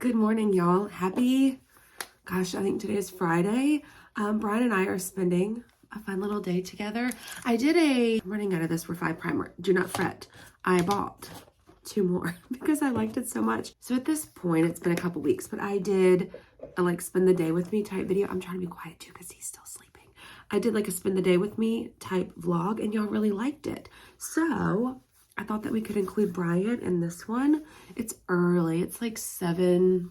Good morning, y'all. I think today is Friday. Brian and I are spending a fun little day together. I'm running out of this Refi primer. Do not fret. I bought 2 more because I liked it so much. So at this point, it's been a couple weeks, but I did a spend the day with me type video. I'm trying to be quiet too because he's still sleeping. I did a spend the day with me type vlog and y'all really liked it. So I thought that we could include Brian in this one. It's early. It's like 7:20,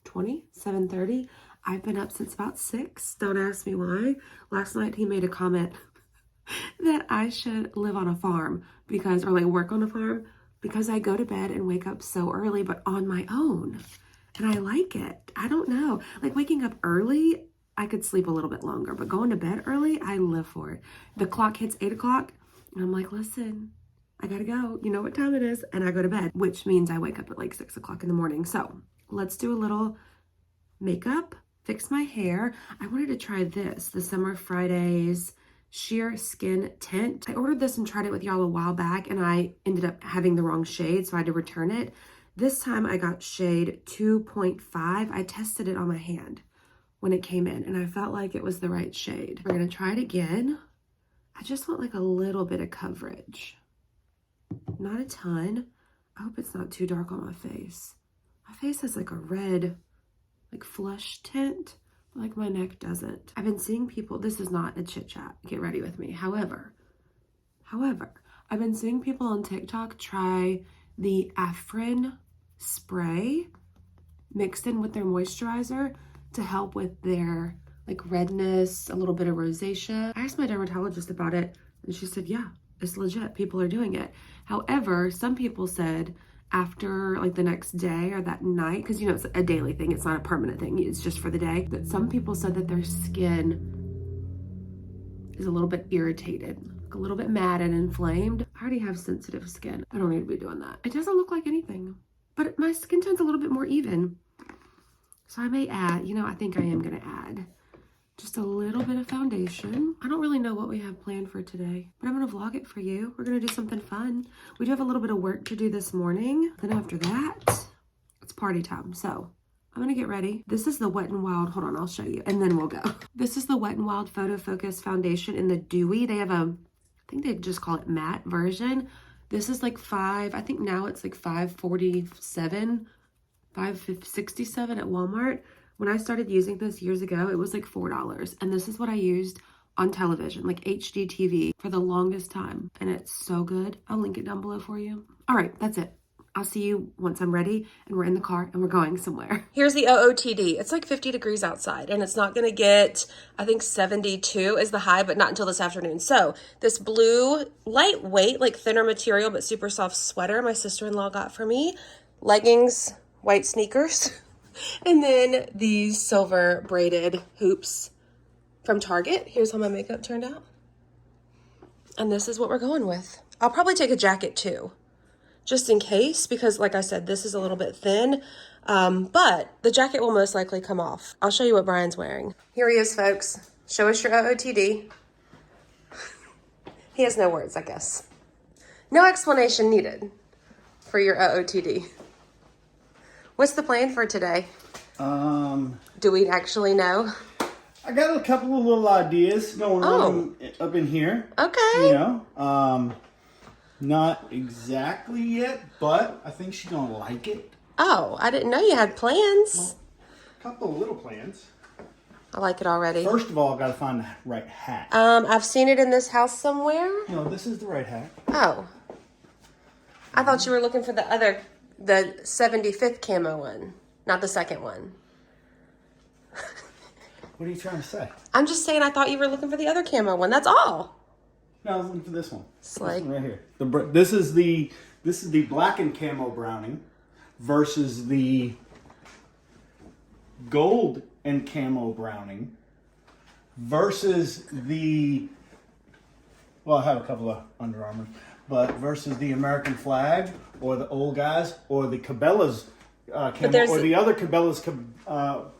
7:30. I've been up since about 6. Don't ask me why. Last night he made a comment that I should live on a farm or work on a farm because I go to bed and wake up so early, but on my own. And I like it. I don't know. Waking up early, I could sleep a little bit longer, but going to bed early, I live for it. The clock hits 8 o'clock and I'm like, listen, I gotta go. You know what time it is? And I go to bed, which means I wake up at 6 o'clock in the morning. So let's do a little makeup, fix my hair. I wanted to try this, the Summer Fridays Sheer Skin Tint. I ordered this and tried it with y'all a while back and I ended up having the wrong shade, so I had to return it. This time I got shade 2.5. I tested it on my hand when it came in and I felt like it was the right shade. We're gonna try it again. I just want a little bit of coverage. Not a ton. I hope it's not too dark on my face. My face has a red, flush tint, but my neck doesn't. I've been seeing people, this is not a chit chat, get ready with me. However, I've been seeing people on TikTok try the Afrin spray mixed in with their moisturizer to help with their redness, a little bit of rosacea. I asked my dermatologist about it and she said, yeah, it's legit. People are doing it. However, some people said after the next day or that night, because it's a daily thing, it's not a permanent thing, it's just for the day, that some people said that their skin is a little bit irritated, a little bit mad and inflamed. I already have sensitive skin. I don't need to be doing that. It doesn't look like anything, but my skin tone's a little bit more even. So I may add, I think I am gonna add just a little bit of foundation. I don't really know what we have planned for today, but I'm gonna vlog it for you. We're gonna do something fun. We do have a little bit of work to do this morning. Then after that, it's party time. So I'm gonna get ready. This is the Wet n Wild, hold on, I'll show you, and then we'll go. This is the Wet n Wild Photo Focus Foundation in the Dewy. They have I think they just call it matte version. This is I think now it's $5.47, $5.67 at Walmart. When I started using this years ago, it was $4. And this is what I used on television, HD TV for the longest time. And it's so good. I'll link it down below for you. All right, that's it. I'll see you once I'm ready and we're in the car and we're going somewhere. Here's the OOTD. It's 50 degrees outside and it's not gonna get, I think 72 is the high, but not until this afternoon. So this blue, lightweight, thinner material, but super soft sweater my sister-in-law got for me. Leggings, white sneakers. And then these silver braided hoops from Target. Here's how my makeup turned out. And this is what we're going with. I'll probably take a jacket too, just in case, because like I said, this is a little bit thin, but the jacket will most likely come off. I'll show you what Brian's wearing. Here he is, folks. Show us your OOTD. He has no words, I guess. No explanation needed for your OOTD. What's the plan for today? Do we actually know? I got a couple of little ideas going on up in here. Okay. Not exactly yet, but I think she's gonna like it. Oh, I didn't know you had plans. Well, a couple of little plans. I like it already. First of all, I gotta find the right hat. I've seen it in this house somewhere. No, this is the right hat. Oh. I thought you were looking for the 75th camo one, not the second one. What are you trying to say? I'm just saying I thought you were looking for the other camo one. That's all. No, I was looking for this one. Slay. This one right here. This is the black and camo browning versus the gold and camo browning versus the, well, I have a couple of Under Armour, but versus the American flag or the old guys or the Cabela's camo or the other Cabela's camo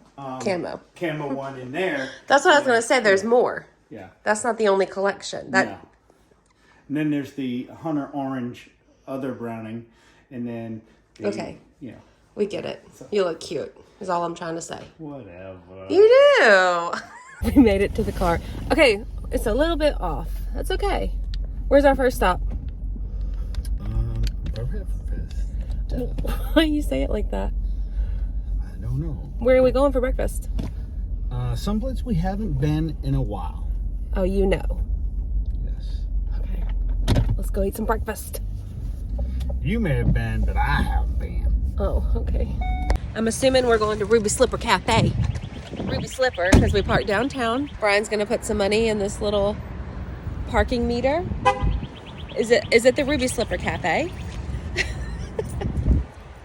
one in there. That's what I was going to say. There's more. Yeah. That's not the only collection. No. And then there's the Hunter Orange other browning, and then the, We get it. You look cute, is all I'm trying to say. Whatever. You do. We made it to the car. Okay, it's a little bit off. That's okay. Where's our first stop? Breakfast. Why do you say it like that? I don't know. Where are we going for breakfast? Someplace we haven't been in a while. Oh, you know. Yes. Okay. Let's go eat some breakfast. You may have been, but I haven't been. Oh, okay. I'm assuming we're going to Ruby Slipper Cafe. Ruby Slipper, because we parked downtown. Brian's gonna put some money in this little parking meter. Is it the Ruby Slipper Cafe?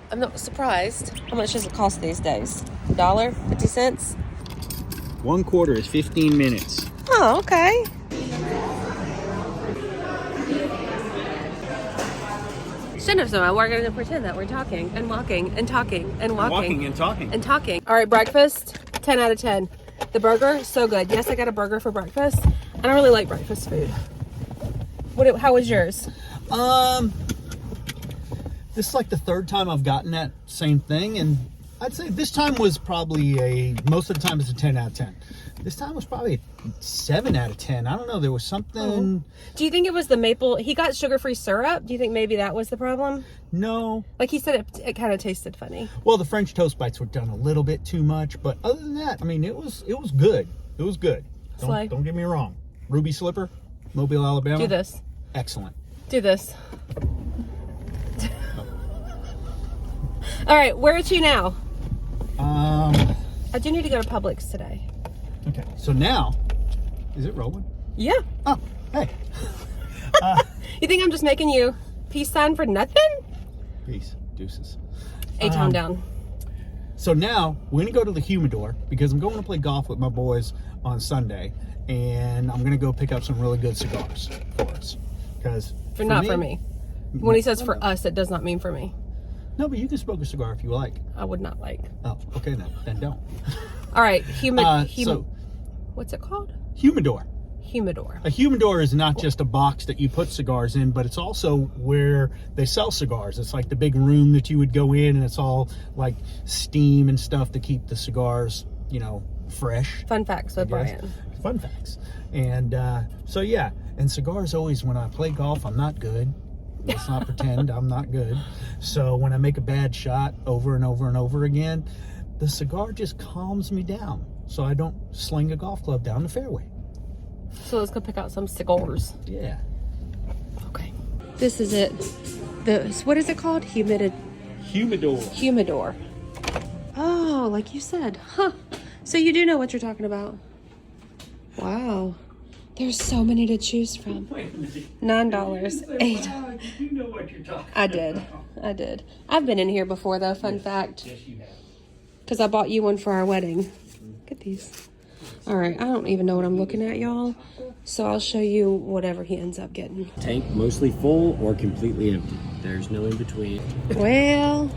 I'm not surprised. How much does it cost these days? $1? 50 cents? 1/4 is 15 minutes. Oh, okay. Shouldn't have said. We're going to pretend that we're talking and walking and talking and walking. Walking and talking. And talking. All right, breakfast, 10 out of 10. The burger, so good. Yes, I got a burger for breakfast. I don't really like breakfast food. How was yours? This is like the third time I've gotten that same thing, and I'd say this time was probably most of the time it's a 10 out of 10. This time was probably a 7 out of 10. I don't know. There was something. Do you think it was the maple? He got sugar-free syrup. Do you think maybe that was the problem? No. Like he said, it kind of tasted funny. Well, the French toast bites were done a little bit too much, but other than that, I mean, it was good. It was good. Don't get me wrong. Ruby Slipper, Mobile, Alabama. Do this. Excellent. Do this. All right, where to now? I do need to go to Publix today. Okay, so now, is it rolling? Yeah. Oh, hey. You think I'm just making you peace sign for nothing? Peace, deuces. A-town down. So now we're gonna go to the humidor because I'm going to play golf with my boys on Sunday, and I'm gonna go pick up some really good cigars for us. Because for me. When he says for us, it does not mean for me. No, but you can smoke a cigar if you like. I would not like. Oh, okay then don't. All right, so what's it called? Humidor. Humidor. A humidor is not just a box that you put cigars in, but it's also where they sell cigars. It's like the big room that you would go in, and it's all like steam and stuff to keep the cigars, fresh. Fun facts with Brian. Fun facts. And so yeah, and cigars always, when I play golf, I'm not good. Let's not pretend I'm not good. So when I make a bad shot over and over and over again, the cigar just calms me down, so I don't sling a golf club down the fairway. So let's go pick out some cigars. Yeah. Okay. This is it. What is it called? Humidor. Humidor. Oh, like you said. Huh. So you do know what you're talking about. Wow. There's so many to choose from. $9, $8. You know what you're talking I did. I've been in here before, though. Fun fact. Yes, you have. Because I bought you one for our wedding. Look at these. All right. I don't even know what I'm looking at, y'all. So I'll show you whatever he ends up getting. Tank mostly full or completely empty. There's no in between. Well,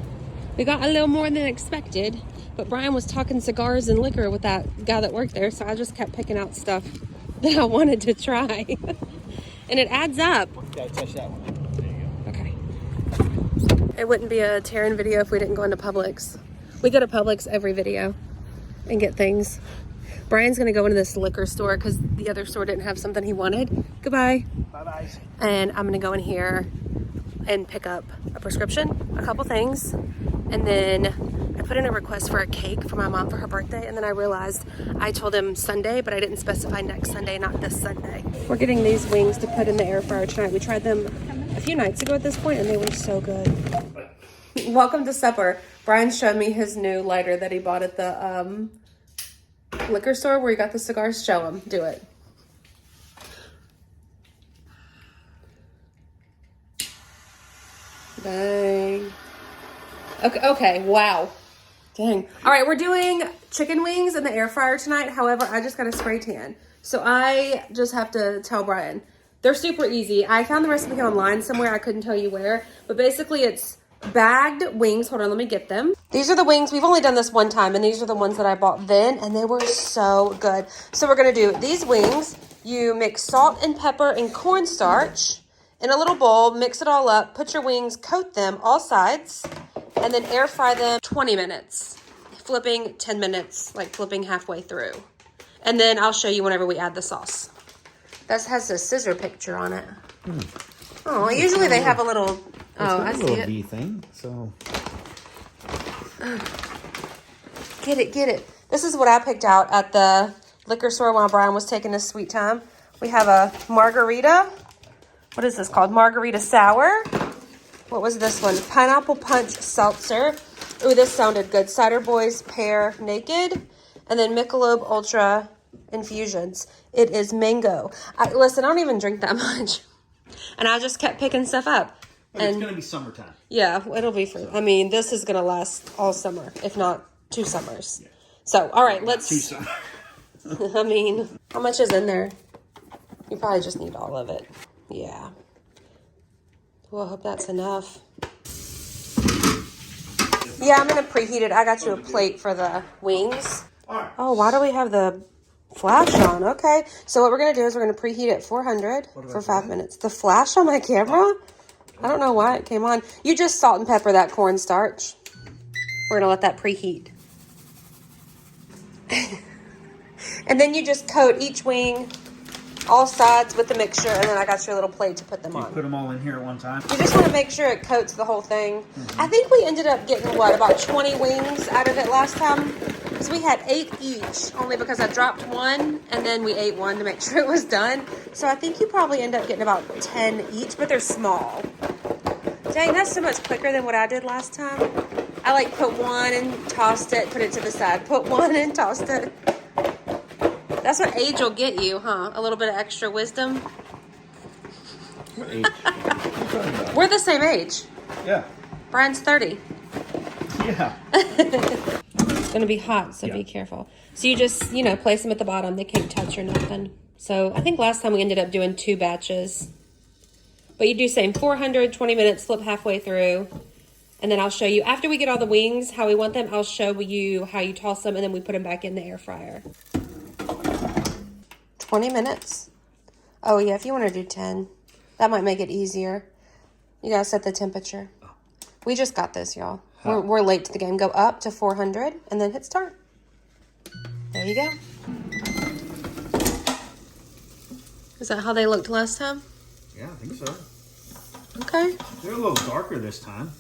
we got a little more than expected. But Brian was talking cigars and liquor with that guy that worked there. So I just kept picking out stuff that I wanted to try. And it adds up. Gotta touch that one. There you go. Okay. It wouldn't be a Taren video if we didn't go into Publix. We go to Publix every video and get things. Brian's gonna go into this liquor store because the other store didn't have something he wanted. Goodbye. Bye-bye. And I'm gonna go in here and pick up a prescription, a couple things, and then I put in a request for a cake for my mom for her birthday, and then I realized I told him Sunday, but I didn't specify next Sunday, not this Sunday. We're getting these wings to put in the air fryer tonight. We tried them a few nights ago at this point, and they were so good. Welcome to supper. Brian showed me his new lighter that he bought at the liquor store where he got the cigars. Show him. Do it. Dang. Okay, wow. Dang. All right, we're doing chicken wings in the air fryer tonight. However, I just got a spray tan. So I just have to tell Brian. They're super easy. I found the recipe online somewhere. I couldn't tell you where. But basically, it's bagged wings. Hold on, let me get them. These are the wings. We've only done this one time, and these are the ones that I bought then, and they were so good. So we're going to do these wings. You mix salt and pepper and cornstarch in a little bowl, mix it all up, put your wings, coat them all sides, and then air fry them 20 minutes. Flipping 10 minutes, like flipping halfway through. And then I'll show you whenever we add the sauce. That has a scissor picture on it. Oh, usually they have a little, I see it. V thing, so. Get it. This is what I picked out at the liquor store while Brian was taking his sweet time. We have a margarita. What is this called? Margarita sour. What was this one? Pineapple punch seltzer. Ooh, this sounded good. Cider Boys Pear Naked. And then Michelob Ultra Infusions. It is mango. Listen, I don't even drink that much. And I just kept picking stuff up. But it's going to be summertime. Yeah, it'll be for, I mean, this is going to last all summer, if not 2 summers. Yeah. So, all right, let's. 2 summers. I mean, how much is in there? You probably just need all of it. Yeah. Well, I hope that's enough. Yeah, I'm going to preheat it. I got you a plate for the wings. Oh, why do we have the flash on? Okay. So what we're going to do is we're going to preheat it 400 for 5 minutes. The flash on my camera? I don't know why it came on. You just salt and pepper that cornstarch. We're going to let that preheat. And then you just coat each wing, all sides with the mixture, and then I got your little plate to put them on. Put them all in here at one time. You just want to make sure it coats the whole thing. I think we ended up getting, what, about 20 wings out of it last time? Because we had 8 each, only because I dropped one, and then we ate one to make sure it was done. So I think you probably end up getting about 10 each, but they're small. Dang, that's so much quicker than what I did last time. I like put one and tossed it, put it to the side. Put one and tossed it. That's what age will get you, huh? A little bit of extra wisdom. What age? We're the same age. Yeah. Brian's 30. Yeah. It's going to be hot, so be careful. So you just, place them at the bottom. They can't touch or nothing. So I think last time we ended up doing 2 batches. But you do same 400, 20 minutes, flip halfway through. And then I'll show you, after we get all the wings, how we want them, I'll show you how you toss them, and then we put them back in the air fryer. 20 minutes. Oh, yeah, if you want to do 10, that might make it easier. You got to set the temperature. We just got this, y'all. We're late to the game. Go up to 400, and then hit start. There you go. Is that how they looked last time? Yeah, I think so. Okay. They're a little darker this time.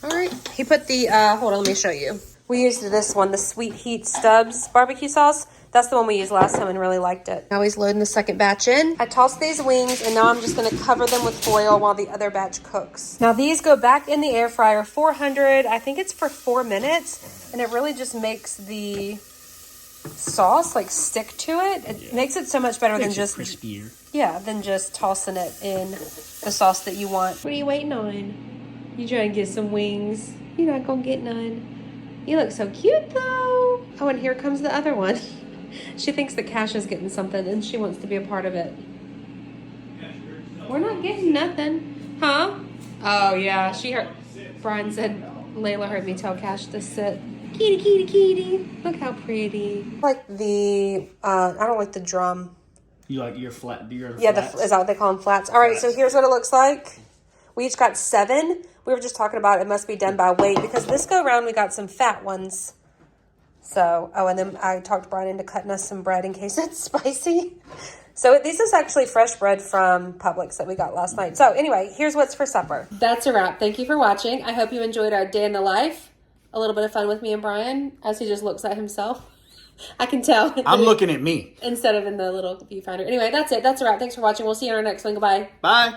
All right. He put the, hold on, let me show you. We used this one, the Sweet Heat Stubbs barbecue sauce. That's the one we used last time and really liked it. Now he's loading the second batch in. I tossed these wings, and now I'm just going to cover them with foil while the other batch cooks. Now these go back in the air fryer, 400. I think it's for 4 minutes, and it really just makes the sauce like stick to it. It makes it so much better than just crispier. Yeah, than just tossing it in the sauce that you want. What are you waiting on? You trying to get some wings? You're not gonna get none. You look so cute though. Oh, and here comes the other one. She thinks that Cash is getting something and she wants to be a part of it. We're not getting nothing. Huh? Oh yeah, she heard. Brian said Layla heard me tell Cash to sit. Kitty, kitty, kitty. Look how pretty. I like the, I don't like the drum. You like your flat, yeah, is that what they call them, flats? All right, so here's what it looks like. We each got 7. We were just talking about it must be done by weight because this go around we got some fat ones. So, oh, and then I talked Brian into cutting us some bread in case it's spicy. So this is actually fresh bread from Publix that we got last night. So anyway, here's what's for supper. That's a wrap. Thank you for watching. I hope you enjoyed our day in the life. A little bit of fun with me and Brian as he just looks at himself. I can tell. I'm looking at me. Instead of in the little viewfinder. Anyway, that's it. That's a wrap. Thanks for watching. We'll see you in our next one. Goodbye. Bye.